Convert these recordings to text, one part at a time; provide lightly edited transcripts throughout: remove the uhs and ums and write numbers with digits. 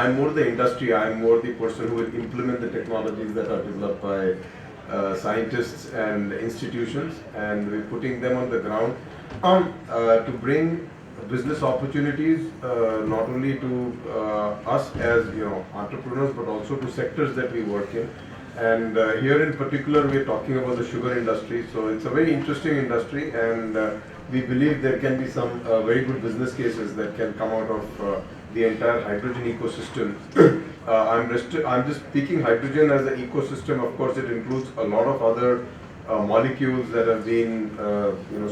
I'm more the industry, I'm more the person who will implement the technologies that are developed by scientists and institutions, and we're putting them on the ground to bring business opportunities not only to us as entrepreneurs, but also to sectors that we work in. And here in particular we're talking about the sugar industry. So it's a very interesting industry, and we believe there can be some very good business cases that can come out of the entire hydrogen ecosystem. I'm just speaking hydrogen as an ecosystem. Of course, it includes a lot of other molecules that have been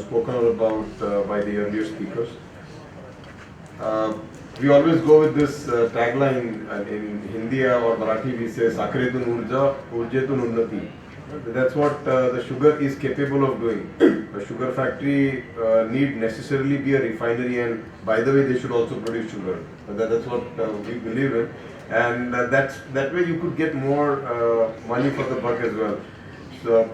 spoken about by the earlier speakers. We always go with this tagline in Hindi or Marathi. We say "Sakretun urja, urjetun unnati." That's what the sugar is capable of doing. A sugar factory need necessarily be a refinery, and by the way, they should also produce sugar. That's what we believe in, and that way you could get more money for the buck as well. So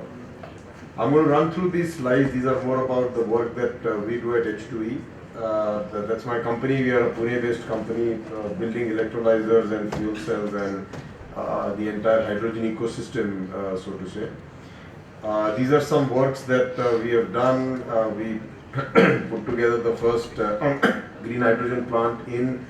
I'm going to run through these slides. These are more about the work that we do at H2E. That's my company. We are a Pune-based company building electrolyzers and fuel cells and the entire hydrogen ecosystem, so to say. These are some works that we have done. We put together the first green hydrogen plant in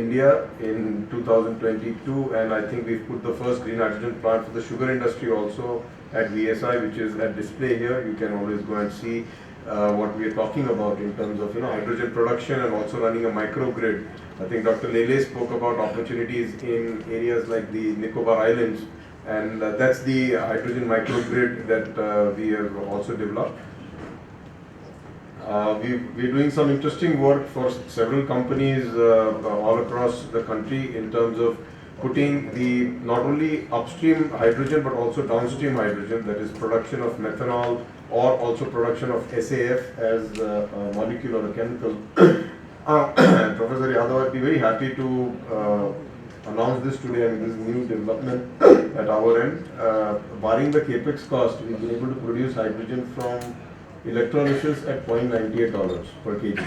India in 2022, and I think we've put the first green hydrogen plant for the sugar industry also at VSI, which is at display here. You can always go and see what we are talking about in terms of hydrogen production and also running a microgrid. I think Dr. Lele spoke about opportunities in areas like the Nicobar Islands, and that's the hydrogen microgrid that we have also developed. We're doing some interesting work for several companies all across the country in terms of putting the not only upstream hydrogen but also downstream hydrogen, that is production of methanol or also production of SAF as a molecule or a chemical. Professor Yadav, I'd be very happy to announce this today. I mean, this new development at our end. Barring the capex cost, we've been able to produce hydrogen from electrolysis at $0.98 per kg.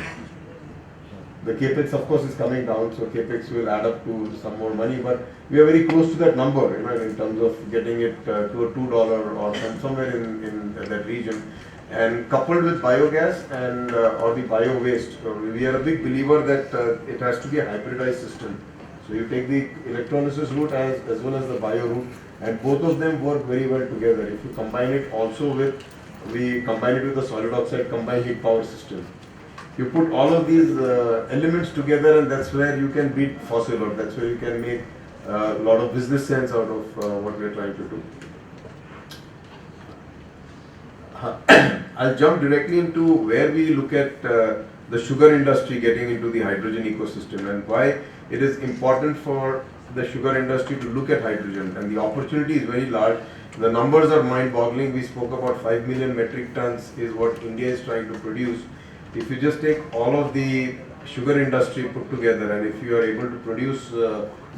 The capex, of course, is coming down, so capex will add up to some more money, but we are very close to that number, in terms of getting it to a $2 or somewhere in that region. And coupled with biogas and or the bio waste, we are a big believer that it has to be a hybridized system. So you take the electrolysis route as well as the bio route, and both of them work very well together. If you combine it also with, we combine it with the solid oxide combined heat power system. You put all of these elements together, and that's where you can beat fossil, or that's where you can make a lot of business sense out of what we're trying to do. I'll jump directly into where we look at the sugar industry getting into the hydrogen ecosystem and why it is important for the sugar industry to look at hydrogen, and the opportunity is very large. The numbers are mind-boggling. We spoke about 5 million metric tons is what India is trying to produce. If you just take all of the sugar industry put together, and if you are able to produce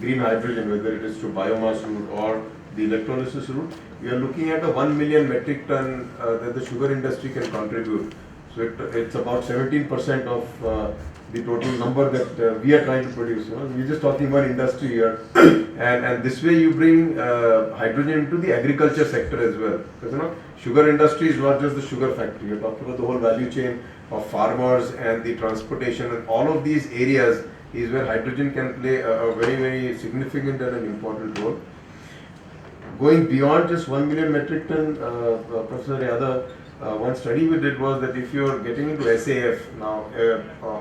green hydrogen, whether it is through biomass route or the electrolysis route, we are looking at a 1 million metric ton that the sugar industry can contribute. So it's about 17% of the total number that we are trying to produce. We're just talking about industry here, and this way you bring hydrogen into the agriculture sector as well. Because sugar industry is not just the sugar factory. You're talking about the whole value chain of farmers and the transportation, and all of these areas is where hydrogen can play a very, very significant and an important role. Going beyond just 1 million metric ton, Professor Yadav, one study we did was that if you're getting into SAF, now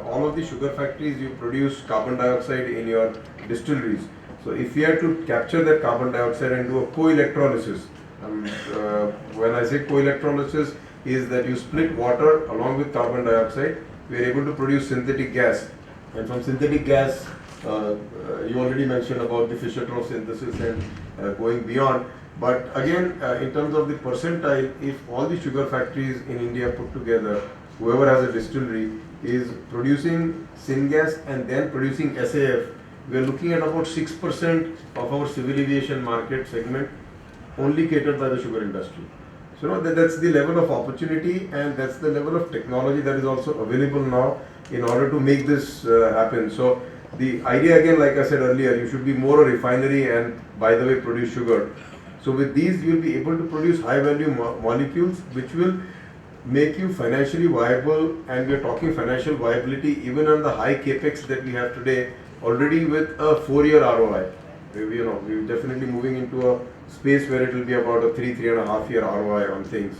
all of the sugar factories, you produce carbon dioxide in your distilleries. So if we are to capture that carbon dioxide and do a co-electrolysis, when I say co-electrolysis, is that you split water along with carbon dioxide, we are able to produce synthetic gas. And from synthetic gas, you already mentioned about the Fischer-Tropsch synthesis and going beyond. But again, in terms of the percentile, if all the sugar factories in India put together, whoever has a distillery is producing syngas and then producing SAF, we are looking at about 6% of our civil aviation market segment only catered by the sugar industry. So that's the level of opportunity, and that's the level of technology that is also available now in order to make this happen. So the idea again, like I said earlier, you should be more a refinery and by the way produce sugar. So with these you will be able to produce high value molecules which will make you financially viable, and we are talking financial viability even on the high capex that we have today already with a 4-year ROI. We're definitely moving into a space where it will be about a 3.5 year ROI on things.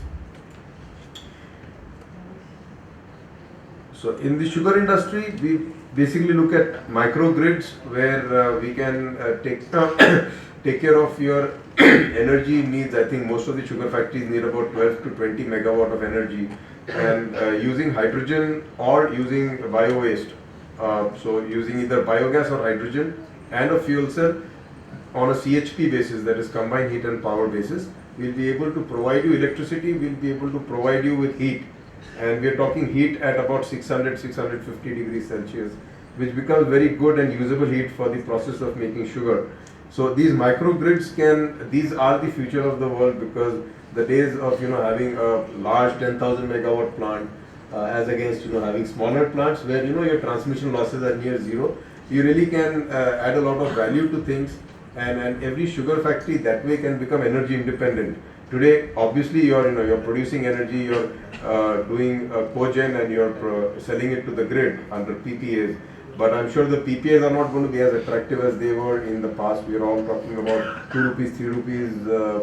So in the sugar industry, we basically look at microgrids where we can take care of your energy needs. I think most of the sugar factories need about 12 to 20 megawatt of energy, and using hydrogen or using bio waste. So using either biogas or hydrogen and a fuel cell on a CHP basis, that is combined heat and power basis, we'll be able to provide you electricity, we'll be able to provide you with heat. And we are talking heat at about 600-650 degrees Celsius, which becomes very good and usable heat for the process of making sugar. So these microgrids these are the future of the world, because the days of having a large 10,000 megawatt plant as against having smaller plants where your transmission losses are near zero, you really can add a lot of value to things, and every sugar factory that way can become energy independent. Today, obviously, you're producing energy, you're doing cogen, and you're selling it to the grid under PPAs. But I'm sure the PPAs are not going to be as attractive as they were in the past. We are all talking about 2 rupees, 3 rupees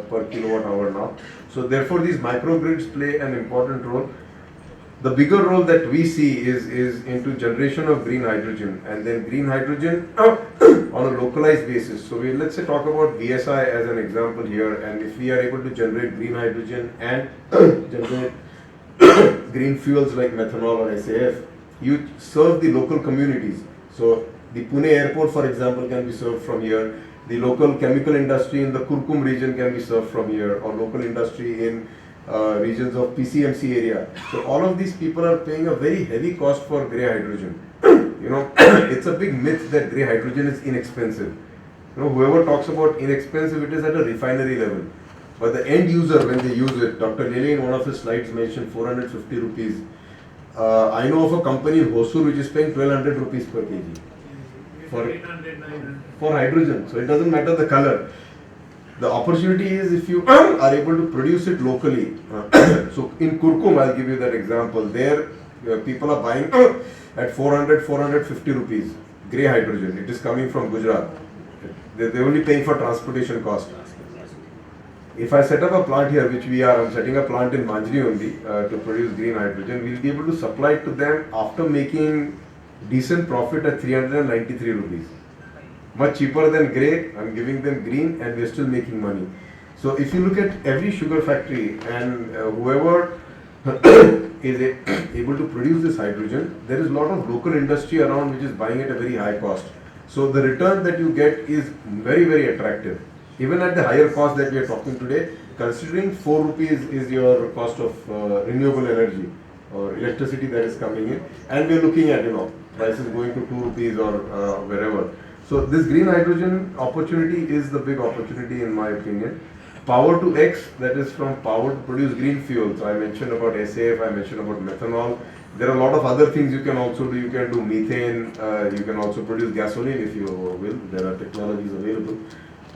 per kilowatt hour now. So therefore, these microgrids play an important role. The bigger role that we see is into generation of green hydrogen, and then green hydrogen on a localized basis. So let's say talk about VSI as an example here, and if we are able to generate green hydrogen and generate green fuels like methanol or SAF, you serve the local communities. So the Pune airport, for example, can be served from here. The local chemical industry in the Kurkum region can be served from here, or local industry in regions of PCMC area. So all of these people are paying a very heavy cost for grey hydrogen. It's a big myth that grey hydrogen is inexpensive. Whoever talks about inexpensive, it is at a refinery level. But the end user, when they use it, Dr. Lele in one of his slides mentioned 450 rupees. I know of a company in Hosur which is paying 1200 rupees per kg for hydrogen. So it doesn't matter the color. The opportunity is if you are able to produce it locally. So in Kurkum, I'll give you that example. There, people are buying at 450 rupees grey hydrogen. It is coming from Gujarat. They're only paying for transportation cost. If I set up a plant here, which I'm setting a plant in Manjri only to produce green hydrogen, we'll be able to supply it to them after making decent profit at 393 rupees. Much cheaper than grey. I'm giving them green and we're still making money. So if you look at every sugar factory and whoever is able to produce this hydrogen, there is a lot of local industry around which is buying at a very high cost. So the return that you get is very, very attractive. Even at the higher cost that we are talking today, considering 4 rupees is your cost of renewable energy or electricity that is coming in, and we are looking at prices going to 2 rupees or wherever. So this green hydrogen opportunity is the big opportunity in my opinion. Power to X, that is from power to produce green fuels. I mentioned about SAF, I mentioned about methanol. There are a lot of other things you can also do. You can do methane, you can also produce gasoline if you will. There are technologies available.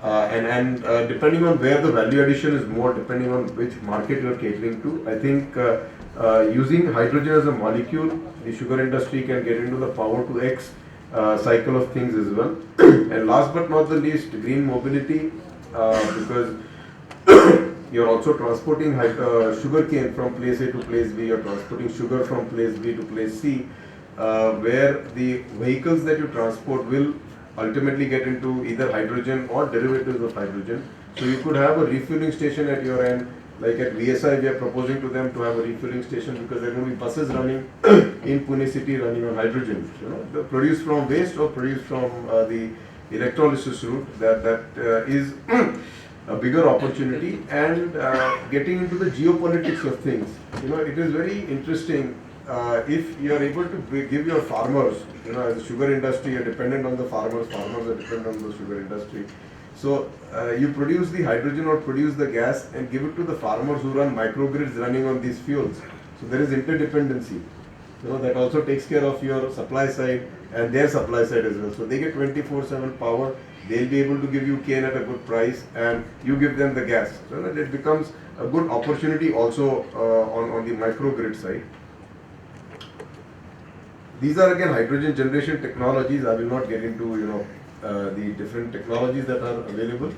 And depending on where the value addition is more, depending on which market you are catering to, I think using hydrogen as a molecule, the sugar industry can get into the power to X cycle of things as well. And last but not the least, green mobility, because you're also transporting sugar cane from place A to place B, you're transporting sugar from place B to place C, where the vehicles that you transport will ultimately get into either hydrogen or derivatives of hydrogen. So you could have a refueling station at your end. Like at VSI, we are proposing to them to have a refueling station because there are going to be buses running in Pune city running on hydrogen. Produced from waste or produced from the electrolysis route. That is a bigger opportunity. And getting into the geopolitics of things, it is very interesting. If you are able to give your farmers, as a sugar industry, you're dependent on the farmers are dependent on the sugar industry. So you produce the hydrogen or produce the gas and give it to the farmers who run microgrids running on these fuels. So there is interdependency. That also takes care of your supply side, and their supply side as well. So they get 24/7 power. They'll be able to give you cane at a good price, and you give them the gas. So that it becomes a good opportunity also on the microgrid side. These are again hydrogen generation technologies. I will not get into the different technologies that are available,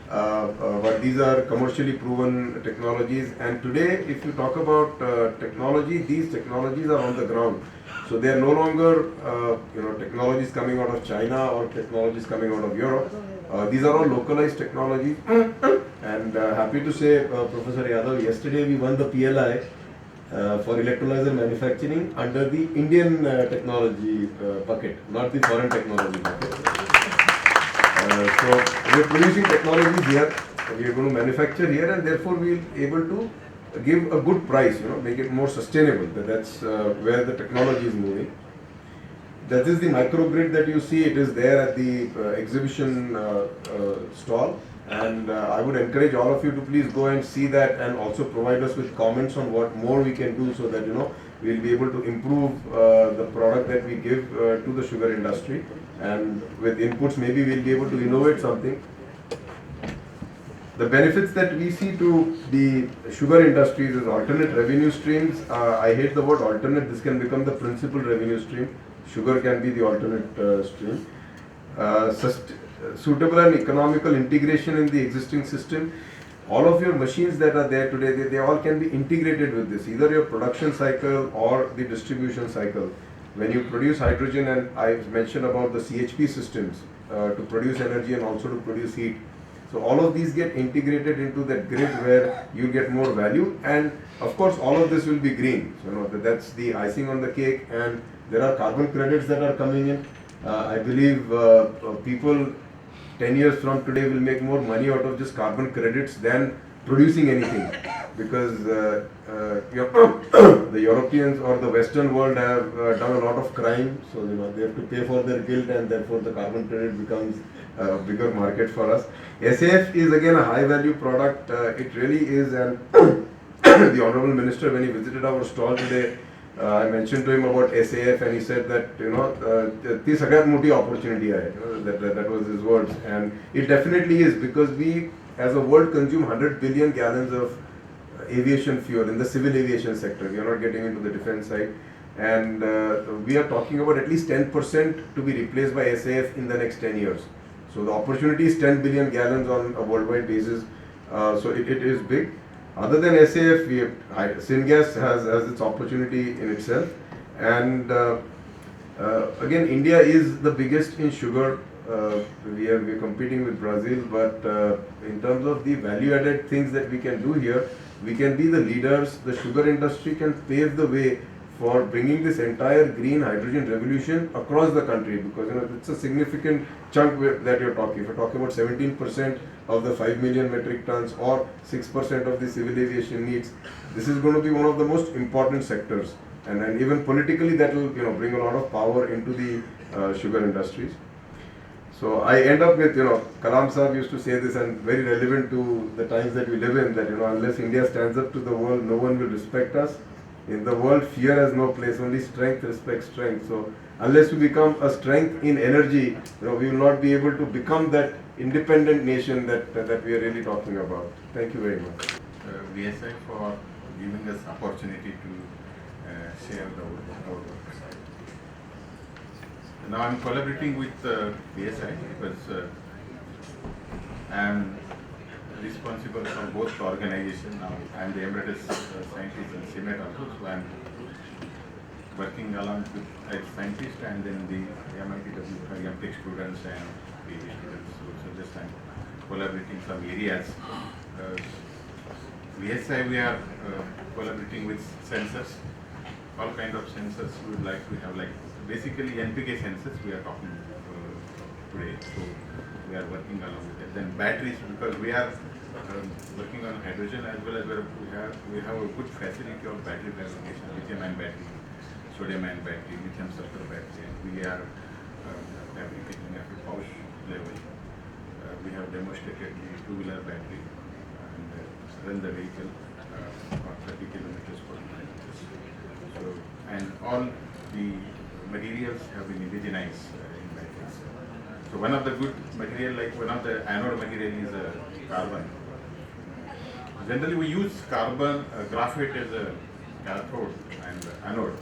but these are commercially proven technologies. And today, if you talk about technology, these technologies are on the ground. So they are no longer technologies coming out of China or technologies coming out of Europe. These are all localized technologies. And happy to say, Professor Yadav, yesterday we won the PLI for electrolyzer manufacturing under the Indian technology bucket, not the foreign technology bucket. So we are producing technologies here, we are going to manufacture here, and therefore we will be able to give a good price, make it more sustainable. That's where the technology is moving. That is the microgrid that you see. It is there at the exhibition stall, and I would encourage all of you to please go and see that, and also provide us with comments on what more we can do, so that we will be able to improve the product that we give to the sugar industry, and with inputs maybe we will be able to innovate something. The benefits that we see to the sugar industries is alternate revenue streams. I hate the word alternate. This can become the principal revenue stream. Sugar can be the alternate stream. Suitable and economical integration in the existing system. All of your machines that are there today, they all can be integrated with this, either your production cycle or the distribution cycle. When you produce hydrogen, and I mentioned about the CHP systems to produce energy and also to produce heat. So all of these get integrated into that grid where you get more value, and of course all of this will be green. So that's the icing on the cake, and there are carbon credits that are coming in. I believe people 10 years from today will make more money out of just carbon credits than producing anything, because the Europeans or the Western world have done a lot of crime, so they have to pay for their guilt, and therefore the carbon credit becomes a bigger market for us. SAF is again a high value product. It really is, and the Honorable Minister, when he visited our stall today, I mentioned to him about SAF, and he said that this sagat moti opportunity hai. That was his words, and it definitely is, because we as a world consume 100 billion gallons of aviation fuel in the civil aviation sector. We are not getting into the defense side, and we are talking about at least 10% to be replaced by SAF in the next 10 years. So the opportunity is 10 billion gallons on a worldwide basis. So it is big. Other than SAF, syngas has its opportunity in itself, and again India is the biggest in sugar. We are competing with Brazil, but in terms of the value-added things that we can do here, we can be the leaders. The sugar industry can pave the way for bringing this entire green hydrogen revolution across the country, because it's a significant chunk that you're talking. If you're talking about 17% of the 5 million metric tons or 6% of the civil aviation needs, this is going to be one of the most important sectors, and even politically that will bring a lot of power into the sugar industries. So I end up with, Kalam Sahab used to say this, and very relevant to the times that we live in, that unless India stands up to the world, no one will respect us. In the world, fear has no place, only strength respects strength. So unless we become a strength in energy, we will not be able to become that independent nation that we are really talking about. Thank you very much. BSI for giving us opportunity to share our work. Now I am collaborating with BSI because I am responsible for both the organization. Now I am the Emeritus scientist in CMET also, so I am working along with as scientist, and then the MIT-WPU MTech students and PhD students. So just I am collaborating some areas. BSI we are collaborating with sensors, all kind of sensors we would like to have, like basically NPK sensors we are talking today. So we are working along with it. Then batteries, because we are working on hydrogen as well as we have a good facility of battery fabrication, lithium-ion battery, sodium-ion battery, lithium sulfur battery, and we are fabricating at the pouch level. We have demonstrated the two-wheeler battery and run the vehicle for 30 kilometers per minute. So, and all the materials have been indigenized in batteries. So one of the good material, like one of the anode material is carbon. Generally we use carbon, graphite as a cathode and anode.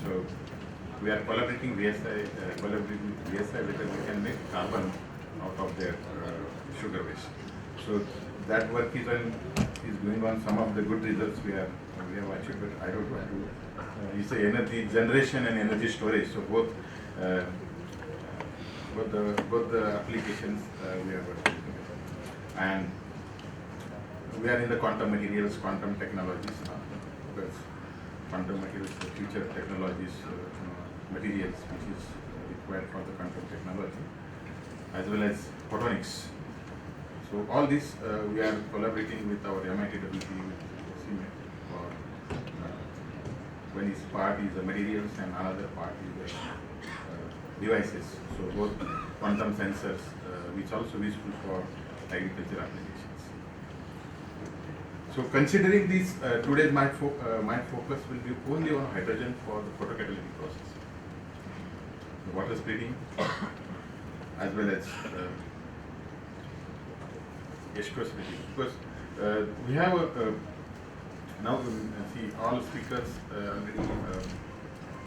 So we are collaborating with VSI whether we can make carbon out of their sugar waste. So that work is going on. Some of the good results we have achieved, but I don't want to. You say energy generation and energy storage. So both the applications we are working with. And we are in the quantum materials, quantum technologies now, because quantum materials are future technologies, materials which is required for the quantum technology, as well as photonics. So all this we are collaborating with our MIT-WPU for when its part is the materials and another part is the devices. So both quantum sensors, which also useful for agriculture applications. So considering this, today my focus will be only on hydrogen for the photocatalytic process, the water splitting, as well as H2 splitting. Because we have now see all speakers already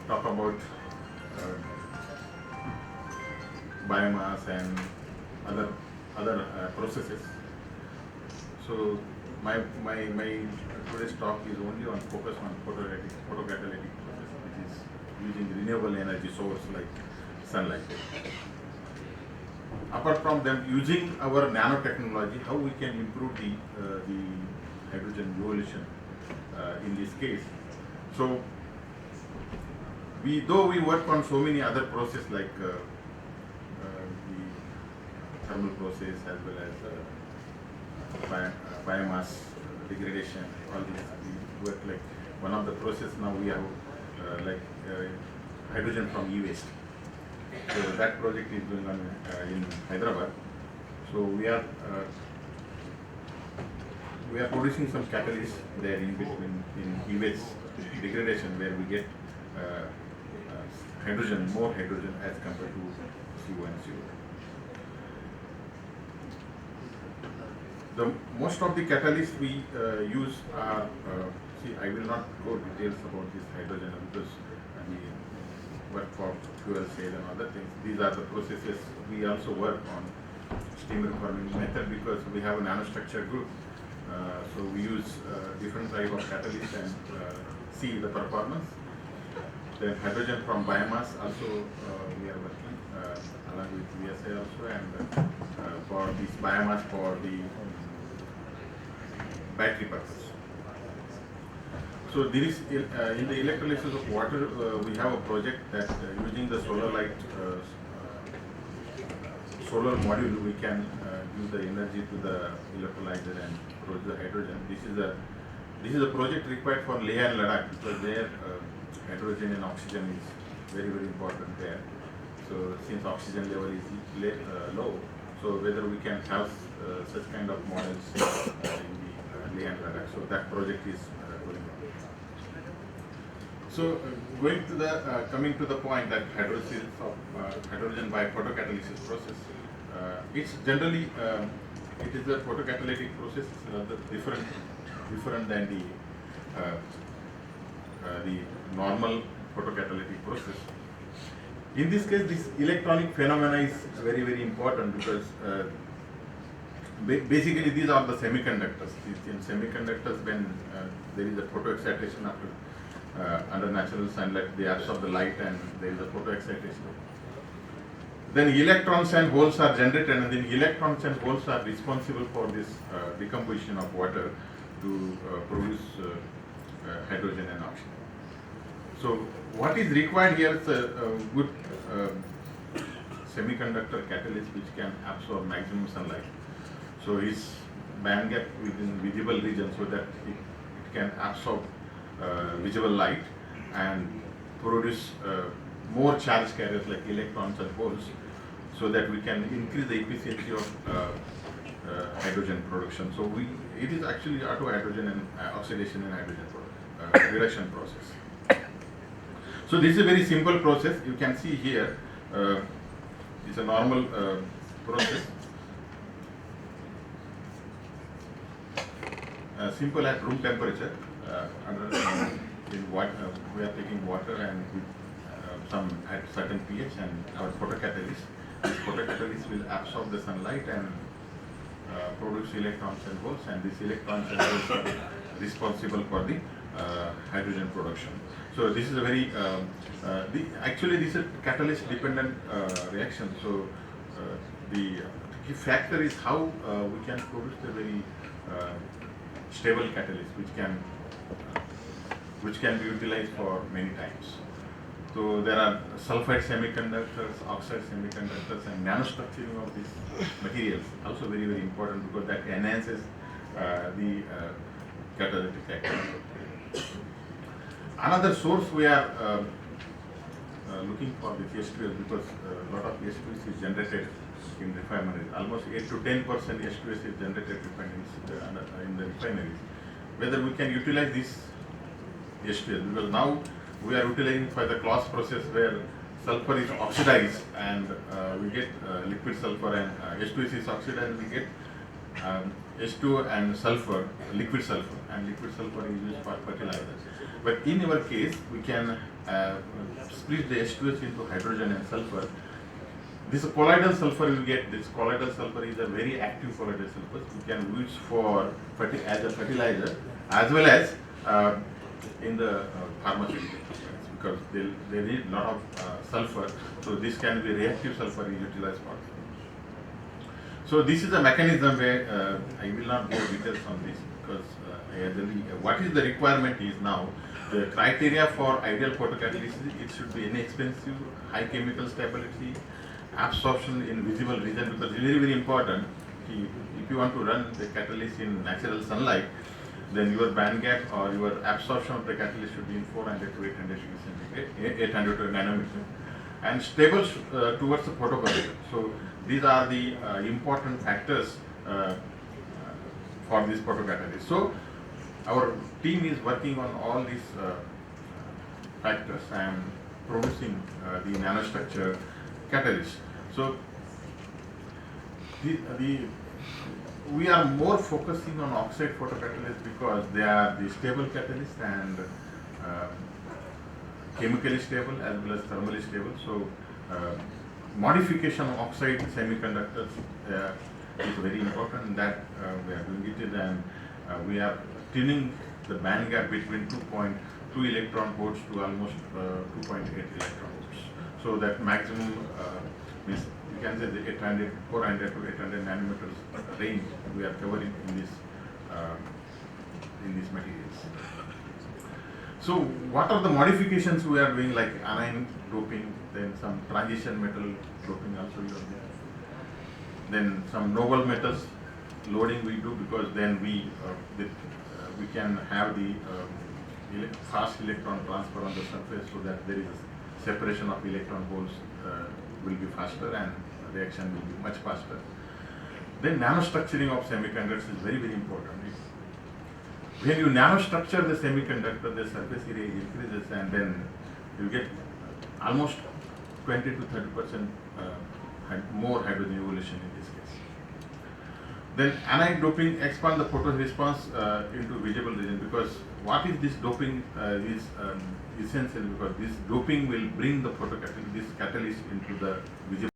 talk about biomass and other processes. So my today's talk is only on focus on photocatalytic process, which is using renewable energy source like sunlight. Apart from them, using our nanotechnology, how we can improve the hydrogen evolution in this case. So though we work on so many other processes like the thermal process as well as biomass degradation, all these we work like one of the process now we have hydrogen from e-waste. So that project is going on in Hyderabad. So we are producing some catalysts there in between in e-waste degradation where we get more hydrogen as compared to CO and CO. Most of the catalysts we use are, I will not go details about this hydrogen because we work for fuel cell and other things. These are the processes. We also work on steam reforming method because we have a nanostructure group. So we use different type of catalysts and see the performance. Then hydrogen from biomass also we are working along with VSI also, and for this biomass for the battery purpose. So there is in the electrolysis of water we have a project that using the solar light solar module we can give the energy to the electrolyzer and produce the hydrogen. This is a project required for Leh and Ladakh because there hydrogen and oxygen is very important there. So since oxygen level is low, so whether we can have such kind of models in the Leh and Ladakh. So that project is going on. So coming to the point that hydrogen by photocatalysis process, it's generally it is a photocatalytic process. It's rather different than the normal photocatalytic process. In this case, this electronic phenomena is very important because basically these are the semiconductors. In semiconductors, when there is a photoexcitation under natural sunlight, they absorb the light and there is a photoexcitation. Then electrons and holes are generated, and then electrons and holes are responsible for this decomposition of water to produce hydrogen and oxygen. So what is required here is a good semiconductor catalyst which can absorb maximum sunlight. So its band gap within visible region so that it can absorb visible light and produce more charge carriers like electrons and holes, so that we can increase the efficiency of hydrogen production. So it is actually auto hydrogen and oxidation and hydrogen reduction process. So this is a very simple process. You can see here, it's a normal process. Simple at room temperature. We are taking water and with some at certain pH and our photocatalyst. This photocatalyst will absorb the sunlight and produce electrons and holes, and these electrons and holes are responsible for the hydrogen production. So this is a very actually this is a catalyst dependent reaction. So the key factor is how we can produce a very stable catalyst which can be utilized for many times. So there are sulfide semiconductors, oxide semiconductors, and nanostructuring of these materials also very, very important, because that enhances the catalytic activity. Another source we are looking for with H2S, because a lot of H2S is generated in refineries. Almost 8 to 10% H2S is generated in the refineries. Whether we can utilize this H2S, because now we are utilizing for the Claus process where sulfur is oxidized and we get liquid sulfur, and H2S is oxidized, we get H2 and sulfur, liquid sulfur, and liquid sulfur is used for fertilizer. But in our case, we can split the H2S into hydrogen and sulfur. This colloidal sulfur you get, this colloidal sulfur is a very active colloidal sulfur. We can use for as a fertilizer as well as in the pharmaceutical, because they need a lot of sulfur. So this can be reactive sulfur is utilized for. So this is a mechanism where I will not go details on this, because what is the requirement is now the criteria for ideal photocatalysis. It should be inexpensive, high chemical stability, absorption in visible region, because it's very, very important. If you want to run the catalyst in natural sunlight, then your band gap or your absorption of the catalyst should be in 400 to 800 degrees centigrade, 800 to nanometer, and stable towards the photoconductor. So these are the important factors for this photocatalyst. So our team is working on all these factors and producing the nanostructure catalyst. So we are more focusing on oxide photocatalysts because they are the stable catalyst and chemically stable as well as thermally stable. So modification of oxide semiconductors is very important. That we are doing it, and we are tuning the band gap between 2.2 electron volts to almost 2.8 electron volts. So that maximum means you can say the 400 to 800 nanometers range we are covering in these materials. So what are the modifications we are doing, like anion doping, then some transition metal doping also you are there. Then some noble metals loading we do, because then we can have the fast electron transfer on the surface, so that there is a separation of electron holes will be faster and reaction will be much faster. Then nanostructuring of semiconductors is very, very important. When you nanostructure the semiconductor, the surface area increases, and then you get almost 20 to 30% more hydrogen evolution in this case. Then anion doping expand the photon response into visible region, because what is this doping is essential, because this doping will bring the photocatalyst, this catalyst into the visible